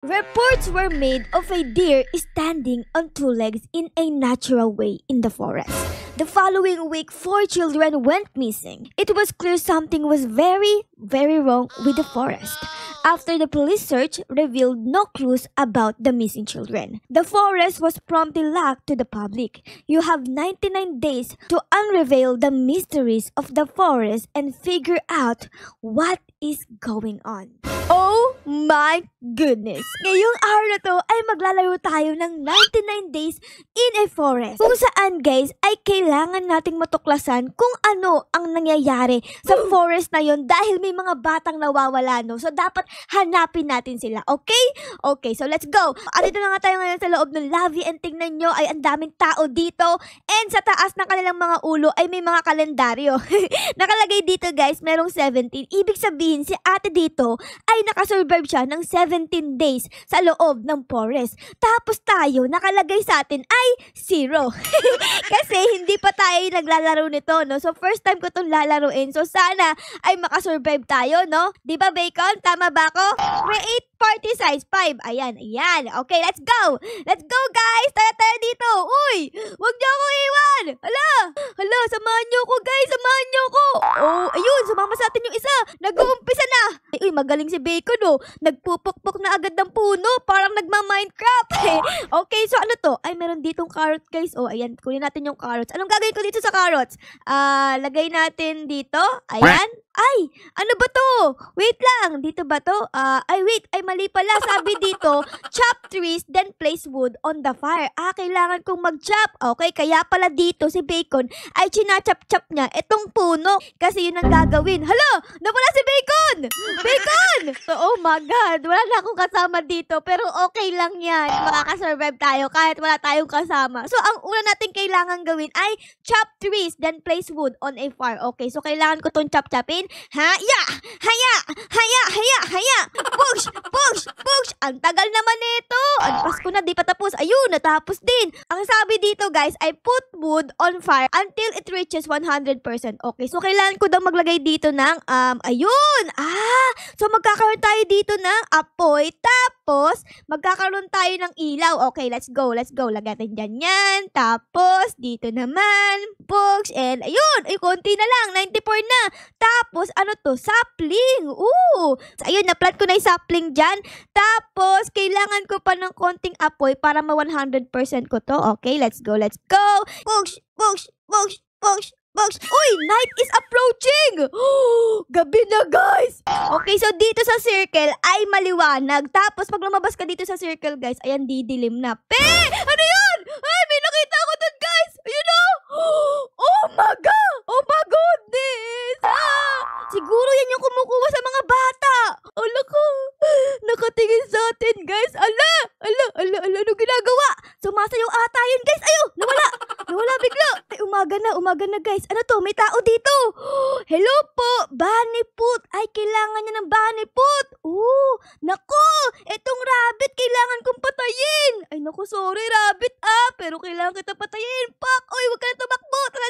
Reports were made of a deer standing on two legs in a natural way in the forest. The following week, 4 children went missing. It was clear something was very, very wrong with the forest. After the police search revealed no clues about the missing children, the forest was promptly locked to the public. You have 99 days to unveil the mysteries of the forest and figure out what is going on. Oh my goodness! Ngayong araw na to ay maglalaro tayo ng 99 days in a forest. Kung saan guys ay kailangan nating matuklasan kung ano ang nangyayari sa forest na yon dahil may mga batang nawawala, no? So dapat hanapin natin sila, okay? Okay, so let's go! At dito na nga tayo ngayon sa loob ng Lavi and tingnan nyo ay ang daming tao dito and sa taas ng kanilang mga ulo ay may mga kalendaryo. Nakalagay dito guys, merong 17. Ibig sabihin si ate dito ay nakasurvive siya ng 17 days sa loob ng forest. Tapos tayo, nakalagay sa atin ay 0. Kasi hindi pa tayo naglalaro nito, no? So first time ko itong lalaruin. So sana ay makasurvive tayo, no? Di ba Bacon? Tama ba ako? Create party size 5. Ayan, ayan. Okay, let's go! Let's go guys! Tara tayo dito! Uy! Huwag niyo ako iwan! Hala, samahan niyo ako guys! Samahan niyo ako! Oh, ayun! Sumama sa atin yung isa! Nag-uumpisa na! Uy, magaling si Bacon, oh! Nagpupukpok na agad ng puno! Parang nagma-Minecraft! Okay, so ano to? Ay, meron ditong carrot guys. Oh, ayan. Kunin natin yung carrots. Anong gagawin ko dito sa carrots? Lagay natin dito. Ayan. Ay, ano ba to? Wait lang, dito ba to? Wait, mali pala. Sabi dito, chop trees, then place wood on the fire. Kailangan kong mag-chop. Okay, kaya pala dito si Bacon ay chinachop-chop niya itong puno. Kasi yun ang gagawin. Hala, nawala si Bacon! Bacon! So, oh my God, wala na akong kasama dito. Pero okay lang yan. Makakasurvive tayo kahit wala tayong kasama. So, ang una natin kailangan gawin ay chop trees, then place wood on a fire. Okay, so kailangan ko tong chop-chopin. Haya! Haya! Haya! Haya! Haya! Push! Push! Push! Ang tagal naman nito! Anpas ko na, di pa tapos. Ayun, natapos din. Ang sabi dito guys ay put wood on fire until it reaches 100%. Okay, so kailangan ko daw maglagay dito ng, ayun! So magkakaroon tayo dito ng apoy. Tapos, magkakaroon tayo ng ilaw. Okay, let's go, let's go. Lagatin dyan yan. Tapos, dito naman. Push! And ayun! Ay, konti na lang. 94 na. Tapos, ano to? Sapling! So, ayun, na-plant ko na yung sapling dyan. Tapos, kailangan ko pa ng konting apoy para ma-100% ko to. Okay, let's go, let's go! Push! Push! Push! Push! Push! Uy! Night is approaching! Gabi na, guys! Okay, so dito sa circle ay maliwanag. Tapos, pag lumabas ka dito sa circle, guys, ayan, didilim na. Ano yun? Ay, may nakita ako dun, guys! Ayun o! Oh my God! Oh my goodness! Siguro yan yung kumukuha sa mga bata. Ala ko. Nakatingin sa atin, guys. Ala, ano ginagawa? Sumasayaw ata yun, guys. Ayun, nawala bigla. Ay, umaga na, guys. Ano to? May tao dito. Hello po, bunny foot. Ay, kailangan niya ng bunny foot. Naku, etong rabbit, kailangan kong patayin. Ay, naku, sorry, rabbit, pero kailangan kita patayin. Pak, oy, huwag ka na tumakbo. Tara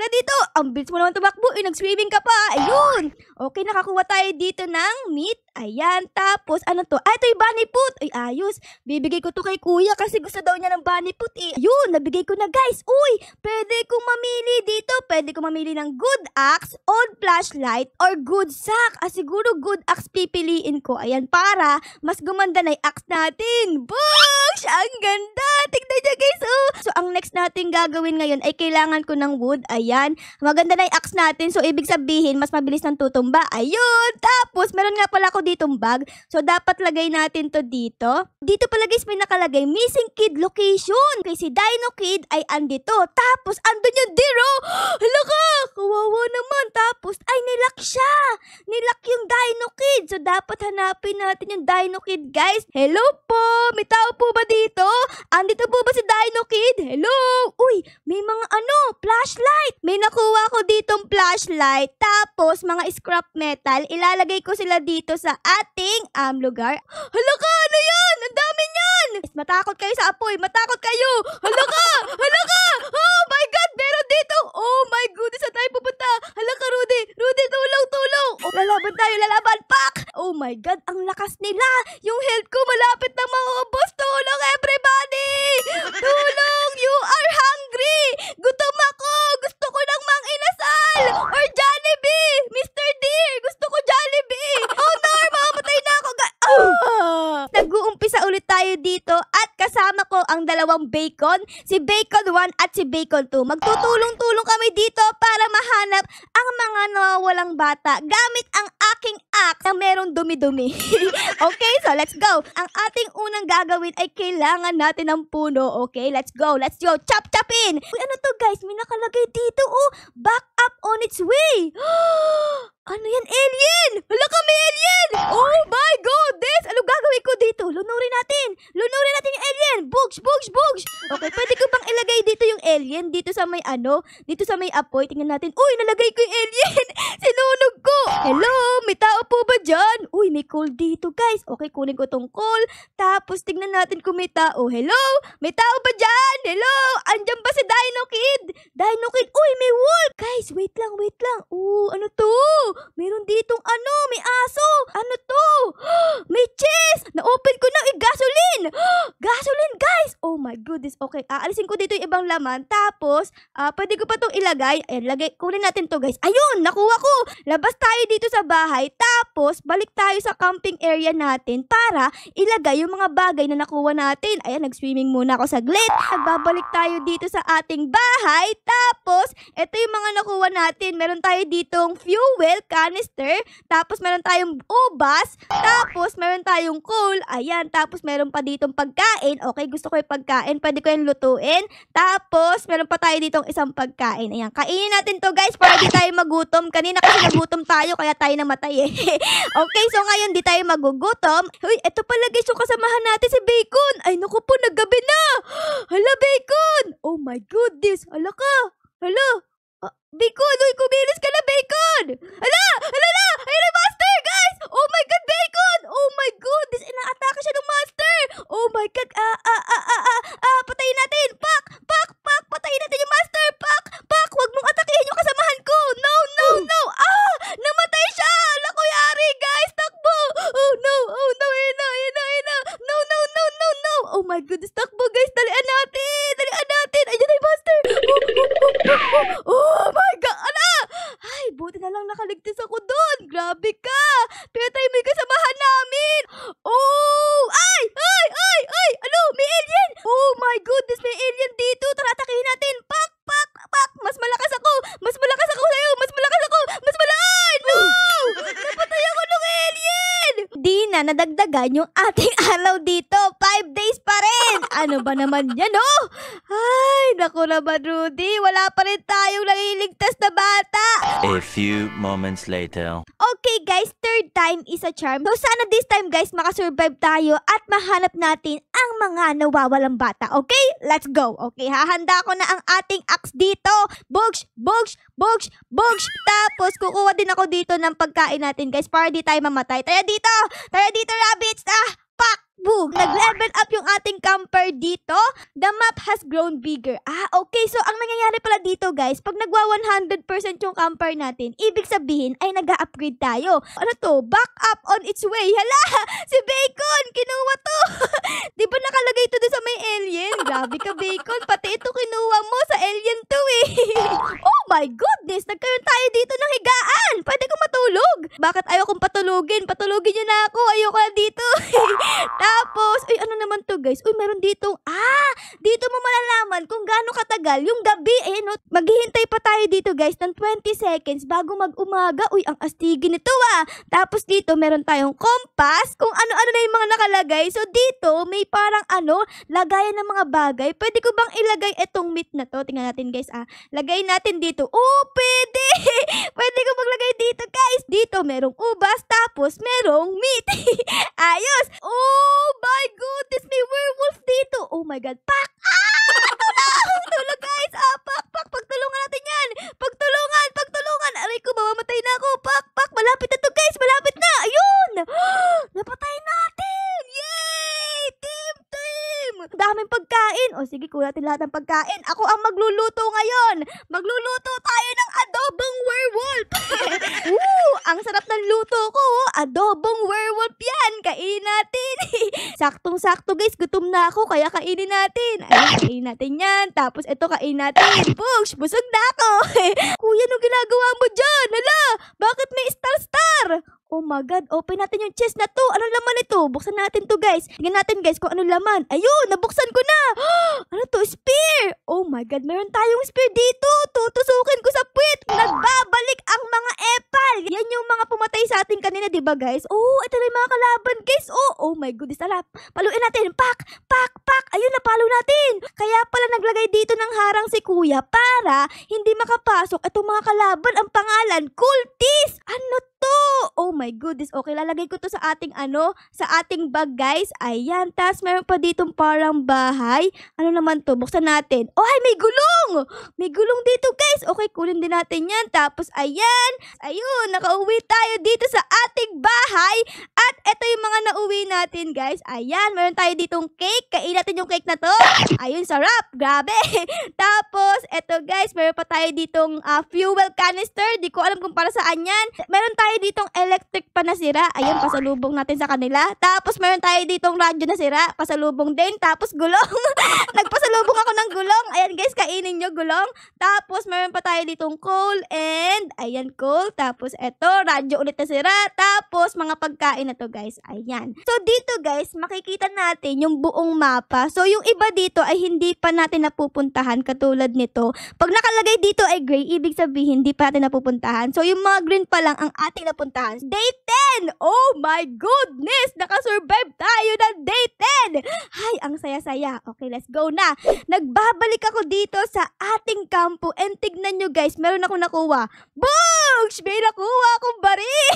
dito. Ang bilis mo naman tumakbo. Nag-swimming ka pa. Ayun. Okay, nakakuha tayo dito ng meat. Ayan, tapos, ano to? Ito yung bunny foot. Ay, ayos. Bibigay ko to kay kuya kasi gusto daw niya ng bunny foot eh. Ayun, nabigay ko na guys. Uy, pwede kong mamili dito. Pwede kong mamili ng good axe, old flashlight, or good sack. Siguro good axe pipiliin ko. Ayan, para mas gumanda na yung axe natin. Boosh! Ang ganda! Tignan niya guys, So, ang next natin gagawin ngayon ay kailangan ko ng wood. Ayan, maganda na yung axe natin. So, ibig sabihin, mas mabilis ng tutumba. Ayun! Tapos, meron nga pala ako ditong bag. So, dapat lagay natin to dito. Dito pala guys, may nakalagay, missing kid location. Okay, si Dino Kid ay andito. Tapos, andun yung deer, Hala ka! Kawawa naman. Tapos, ay, nilak siya. Nilak yung Dino Kid. So, dapat hanapin natin yung Dino Kid, guys. Hello po! May tao po ba dito? Andito po ba si Dino Kid? Hello! Uy, may mga flashlight. May nakuha ko ditong flashlight. Tapos, mga scrap metal. Ilalagay ko sila dito sa ating lugar. Hala ka! Ano yan? Ang dami niyan! Matakot kayo sa apoy. Matakot kayo! Hala ka! Hala ka! Oh my God! Meron dito! Oh my goodness! Saan tayo pupunta? Hala ka, Rudy! Rudy, tulong! Lalaban tayo! Lalaban! Pak! Oh my God! Ang lakas nila! Yung health ko malapit mag-uumpisa ulit tayo dito at kasama ko ang dalawang bacon, si Bacon 1 at si Bacon 2. Magtutulong-tulong kami dito para mahanap ang mga nawawalang bata gamit ang aking axe na merong dumi-dumi. Okay, so let's go. Ang ating unang gagawin ay kailangan natin ng puno. Okay, let's go. Let's go. Chop-chopin! Uy, ano to guys? May nakalagay dito. Oh, back up on its way. Ano yan? Alien! Hala kami alien! Oh my goodness! Ano gagawin ko dito? Lunurin natin! Lunurin natin yung alien! Bugs! Bugs! Bugs! Okay, pwede ko bang ilagay dito yung alien? Dito sa may Dito sa may apoy. Tingnan natin. Uy, nalagay ko yung alien! Sinunog ko! Hello? May tao po ba dyan? Uy, may coal dito guys. Okay, kunin ko tong coal. Tapos tingnan natin kung may tao. Hello? May tao ba dyan? Hello? Andyan ba si Dino Kid? Dino Kid! Uy, may wolf! Guys, wait lang, wait lang. Ano to? Meron ditong may aso. Ano to? May cheese. Na-open ko na. Gasoline. Gasoline, guys. Oh my goodness. Okay, aalisin ko dito yung ibang laman. Tapos, pwede ko pa itong ilagay. Ayan, kunin natin to guys. Ayun, nakuha ko. Labas tayo dito sa bahay. Tapos, balik tayo sa camping area natin para ilagay yung mga bagay na nakuha natin. Ayan, nag-swimming muna ako saglit. Nagbabalik tayo dito sa ating bahay. Tapos, ito yung mga nakuha natin. Meron tayo ditong fuel canister, tapos meron tayong ubas, tapos meron tayong coal, ayan, tapos meron pa ditong pagkain. Okay, gusto ko yung pagkain, pwede ko yung lutuin. Tapos meron pa tayo ditong isang pagkain. Ayan, kainin natin to guys para di tayo magutom. Kanina kasi nagutom tayo kaya tayo namatay eh. Okay, so ngayon di tayo magugutom. Uy, eto pala guys yung kasamahan natin si Bacon. Ay naku po, naggabi na. Hala Bacon. Oh my goodness. Hala ka. Hala. Bacon, uy, kumilos ka na, Bacon! Ala! Ala na! Ayun na, Master, guys! Oh my God, Bacon! Oh my goodness, inaatake siya ng Master! Oh my God, patayin natin! Pak! Pak! Pak! Patayin natin yung Master! Pak! Pak! Huwag mong atakihin yung kasamahan ko! No! No! No! Namatay siya! Naku, yari, guys! Takbo! Oh no! Oh no! Ayun na! Ayun na! Ayun na! No! No! No! No! No! Oh my goodness, takbo, guys! Dalian natin! Dalian natin! Ayun na yung Master! Oh my God! Ala! Ay, buti na lang nakaligtas ako doon. Grabe ka! Kaya tayo may kasamahan namin. Oh! Ay! Ay! Ay! Ay! Ano? May alien! Oh my goodness! May alien dito. Tara, atakihin natin. Pak! Pak! Pak! Mas malakas ako! Mas malakas ako sa'yo! Mas malakas ako! Mas malakas! No! Napatay ako ng alien! Di na nadagdagan yung ating araw dito. 5 days pa rin. Ano ba naman yan, oh? Ay, naku naman, Rudy. Wala pa rin tayong naliligtas na bata. A few moments later. Okay, guys. Third time is a charm. So, sana this time, guys, makasurvive tayo at mahanap natin ang mga nawawalang bata. Okay? Let's go. Okay, hahanda ko na ang ating axe dito. Bugs! Bugs! Bugs! Bugs! Tapos, kukuha din ako dito ng pagkain natin, guys, para di tayo mamatay. Tara dito! Tara dito, rabbits! Pak! Boom! Nag-level up yung ating camper dito. The map has grown bigger. Okay. So, ang nangyayari pala dito, guys, pag nagwa 100% yung camper natin, ibig sabihin ay nag-upgrade tayo. Ano to? Back up on its way. Hala! Si Bacon! Kinuha to! Di ba nakalagay to doon sa may alien? Grabe ka, Bacon. Pati ito kinuha mo sa alien to eh. Oh my goodness! Nagkaroon tayo dito ng higaan. Pwede ko matulog. Bakit ayaw kong patulugin? Patulugin niyo na ako. Ayoko na dito. Tapos, ano naman to guys? Meron ditong, dito mo malalaman kung gaano katagal yung gabi. No? Maghihintay pa tayo dito guys ng 20 seconds bago mag-umaga. Ang astigin nito Tapos dito, meron tayong compass, kung ano-ano na yung mga nakalagay. So dito, may parang lagayan ng mga bagay. Pwede ko bang ilagay itong meat na to? Tingnan natin guys, Lagay natin dito. Pwede! Pwede ko maglagay dito guys. Dito, merong ubas, tapos merong meat. Ayos! Oh my goodness, may werewolf dito. Oh my God, Pak! Tulong! Tulong guys! Pak! Pak! Pagtulungan natin yan! Pagtulungan! Pagtulungan! Aray ko, mamamatay na ako. Pak! Pak! Malapit na to guys! Malapit na! Ayun! Napatay natin! Yay! Team! daming pagkain. O sige, kuha natin lahat ng pagkain. Ako ang magluluto ngayon. Magluluto tayo ng adobong werewolf. Woo! Ang sarap ng luto ko. Adobong werewolf yan. Kainin natin. Saktong-sakto guys, gutom na ako kaya kainin natin. Ayun, kainin natin yan. Tapos ito kainin natin. Push, busog na ako. Kuya, anong ginagawa mo dyan? Hala, bakit may star-star? Oh my God, open natin yung chest na to. Anong laman ito? Buksan natin to guys. Tingnan natin guys kung anong laman. Ayun, nabuksan ko na. Ano to? Spear. Oh my God, meron tayong spear dito. Tutusukin ko sa puwit. Nagbabalik ang mga epal. Yan yung mga pumatay sa atin kanina, diba guys? Oh, ito na yung mga kalaban guys. Oh my goodness, tara. Paluin natin. Pak. Ayun, napalo natin. Kaya pala naglagay dito ng harang si kuya para hindi makapasok itong mga kalaban. Ang pangalan, cultist. Ano to? Oh my goodness. Okay, lalagay ko to sa ating sa ating bag guys. Ayan, tas meron pa ditong parang bahay. Ano naman to? Buksan natin. Oh, ay, may gulong! May gulong dito guys. Okay, kunin din natin yan. Tapos ayan. Ayun, nakauwi tayo dito sa ating bahay. At ito yung mga nauwi natin guys. Ayan, meron tayo ditong cake. Kain natin yung cake na to. Ayun, sarap. Grabe. Tapos, eto guys, meron pa tayo ditong fuel canister. Di ko alam kung para saan yan. Meron tayo ditong electric pa na sira. Ayun, pasalubong natin sa kanila. Tapos, meron tayo ditong radyo na sira. Pasalubong din. Tapos, gulong. Nagpasalubong ako ng gulong. Ayan guys, kainin nyo gulong. Tapos, meron pa tayo ditong coal and ayan, coal. Tapos, eto, radyo ulit na sira. Tapos, mga pagkain na to guys. Ayan. So, dito guys, makikita natin yung buong mapa. So, yung iba dito ay hindi pa natin napupuntahan katulad nito. Pag nakalagay dito ay gray, ibig sabihin hindi pa natin napupuntahan. So, yung mga green pa lang ang ating napuntahan. Day 10! Oh my goodness! Nakasurvive tayo ng day 10! Ay, ang saya-saya. Okay, let's go na. Nagbabalik ako dito sa ating kampo and tignan nyo guys, meron akong nakuha. Boosh! May nakuha akong baril!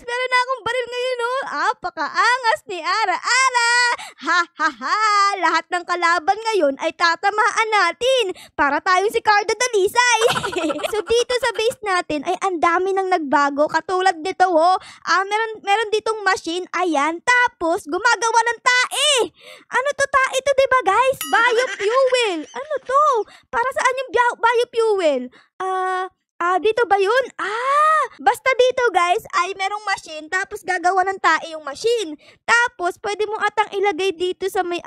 Meron na akong baril ngayon, oh. Apakaangas ni Ara-Ara! Ha! Lahat ng kalaban ngayon ay tatamaan natin para tayong si Cardo Dalisay. So, dito sa base natin ay ang dami nang nagbago. Katulad nito, oh. Meron ditong machine. Ayan. Tapos, gumagawa ng tae. Ano to tae to, diba guys? Biofuel. Ano to? Para saan yung biofuel? Dito ba yun? Basta dito guys ay merong machine tapos gagawa ng tae yung machine. Tapos pwede mo atang ilagay dito sa may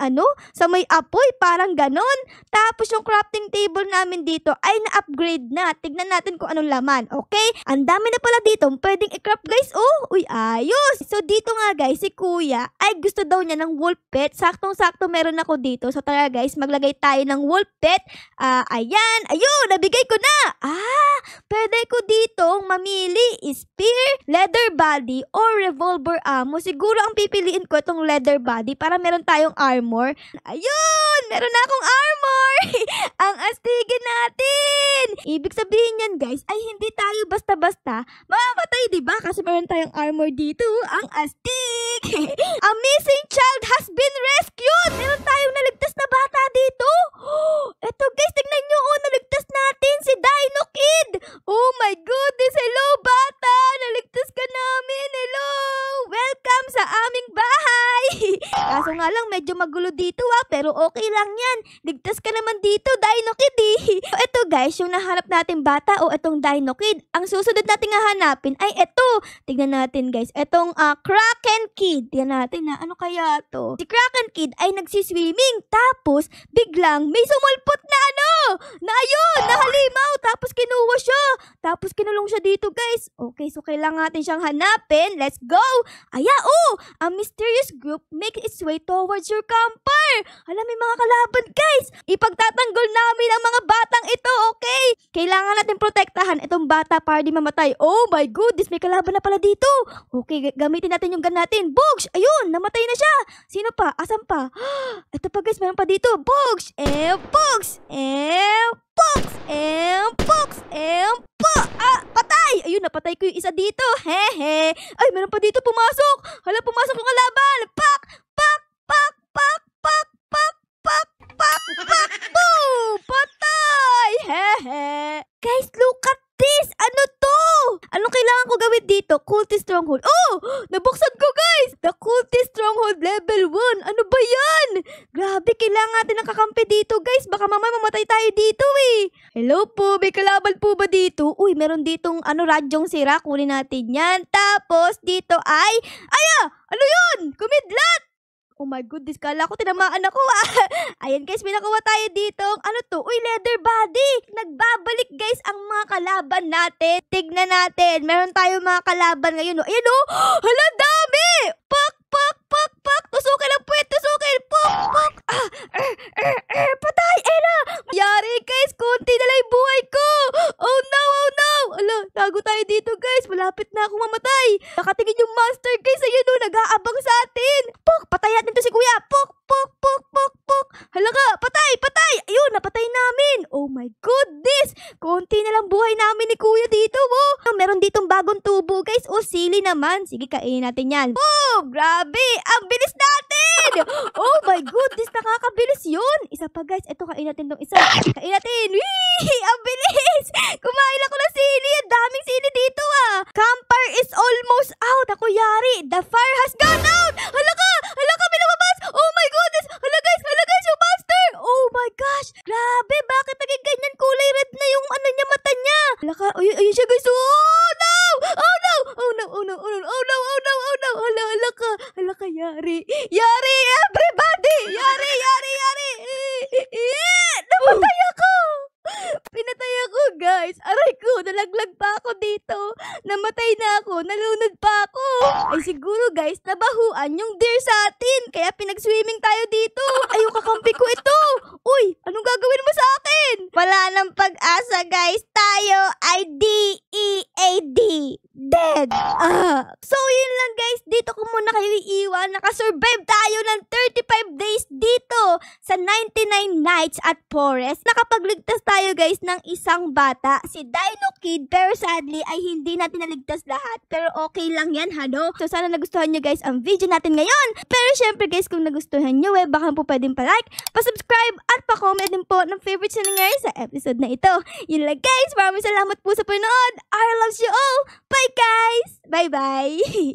sa may apoy, parang ganon. Tapos yung crafting table namin dito ay na-upgrade na. Tignan natin kung anong laman, okay? Ang dami na pala dito, pwedeng i-craft guys. Oh, uy, ayos. So dito nga guys, si kuya ay gusto daw niya ng wolf pet. Saktong-sakto meron ako dito. So tara guys, maglagay tayo ng wolf pet. Ayan, ayun, nabigay ko na. Pwede ko ditong mamili spear, leather body, or revolver ammo. Siguro ang pipiliin ko itong leather body para meron tayong armor. Ayun! Meron na akong armor! Ang astigin natin! Ibig sabihin yan guys, ay hindi tayo basta-basta mamamatay, diba? Kasi meron tayong armor dito. Ang astig! A missing child has been rescued! Meron tayong naligtas na bata dito. Eto guys, tignan nyo, naligtas natin si Dino Kid! Oh my goodness! Hello, bata! Naligtas ka namin! Hello! Welcome sa aming bahay! Kaso nga lang, medyo magulo dito pero okay lang yan. Ligtas ka naman dito, Dino Kid So, ito guys, yung nahanap natin bata o itong Dino Kid. Ang susunod natin hahanapin ay ito. Tignan natin guys, itong Kraken Kid. Tignan natin ano kaya to? Si Kraken Kid ay nagsiswimming. Tapos, biglang may sumulpot na na ayun, nahalimaw. Tapos kinuha siya. Tapos kinulong siya dito guys. Okay, so kailangan natin siyang hanapin. Let's go! A mysterious group makes its way towards your camper. Alam, may mga kalaban guys. Ipagtatanggol namin ang mga batang ito, okay? Kailangan natin protektahan itong bata para di mamatay. Oh my goodness, may kalaban na pala dito. Okay, gamitin natin yung gun natin. Bugs! Ayun, namatay na siya. Sino pa? Asan pa? Ito pa guys, meron pa dito. Bugs! Bugs! Bugs! Patay! Ayun, napatay ko yung isa dito. Hehe. Ay, meron pa dito pumasok. Hala, pumasok yung kalaban. Pak! Boom! Patay! Hehe. Guys, look at this! Ano to? Anong kailangan ko gawin dito? Cultist stronghold. Oh! Nabuksan ko guys! The cultist stronghold level 1. Ano ba yan? Grabe, kailangan natin ng kakampi dito guys. Baka mamaya mamatay tayo dito eh. Hello po, may kalaban po ba dito? Uy, meron ditong radyong sira. Kunin natin yan. Tapos dito ay... Ano yun? Kumidlat! Oh my goodness, kala ko tinamaan ako Ayan guys, may nakuha tayo dito. Ano to? Uy, leather body! Nagbabalik guys ang mga kalaban natin. Tignan natin. Meron tayong mga kalaban ngayon. Ayan oh! Hala, dami! Pak! Tusukin ang puwet! Tusukin! Pak! Patay! Ela! Yari guys, konti na lang yung buhay ko! Oh no! Ala, tago tayo dito guys. Malapit na akong mamatay. Nakatingin yung monster guys. Ayan o, nag-aabang sa atin. Pok! Patay natin to si kuya. Pok! Hala ka! Patay! Ayun, napatay namin. Oh my goodness! Konti na lang buhay namin ni kuya dito oh. Meron ditong bagong tubo guys. Oh, sili naman. Sige, kainin natin yan. Oh, grabe! Ang bilis natin! Oh my goodness, nakakabilis yun. Isa pa guys. Ito, kainin natin tong isa. Kainin natin. Wee! Ang bilis! Kumain ako ng sili. Ang daming sili dito ah. Campfire is almost out. Ako yari. The fire has gone out. Hala ka! May lumabas. Oh my goodness. Hala guys, yung monster. Oh my gosh. Grabe, bakit naging ganyan kulay red na yung niya, mata niya? Hala ka, ayun siya guys. Oh no! Hala ka, yari. Everybody! Yari! Napatay ako! Pinatay ako guys. Aray ko, nalaglag pa ako dito. Namatay na ako, nalunod pa ako. Ay siguro guys, nabahuan yung deer sa atin. Kaya pinag-swimming tayo dito. Ay, yung kakampi ko ito. Uy, anong gagawin mo sa akin? Wala nang pag-asa guys. Tayo ay DEAD. Dead. So yun lang guys. Dito ko muna kayo iiwan. Nakasurvive tayo ng 35 days dito sa 99 nights at forest. Nakapagligtas tayo guys ng isang bata, si Dino Kid, pero sadly ay hindi natin naligtas lahat. Pero okay lang yan, hano? So sana nagustuhan nyo guys ang video natin ngayon. Pero syempre guys, kung nagustuhan nyo baka po pwedeng pa-like, pa-subscribe at pa-comment din po ng favorites na nangyari sa episode na ito. Yun lang guys, maraming salamat po sa panood. I love you all. Bye guys! Bye-bye!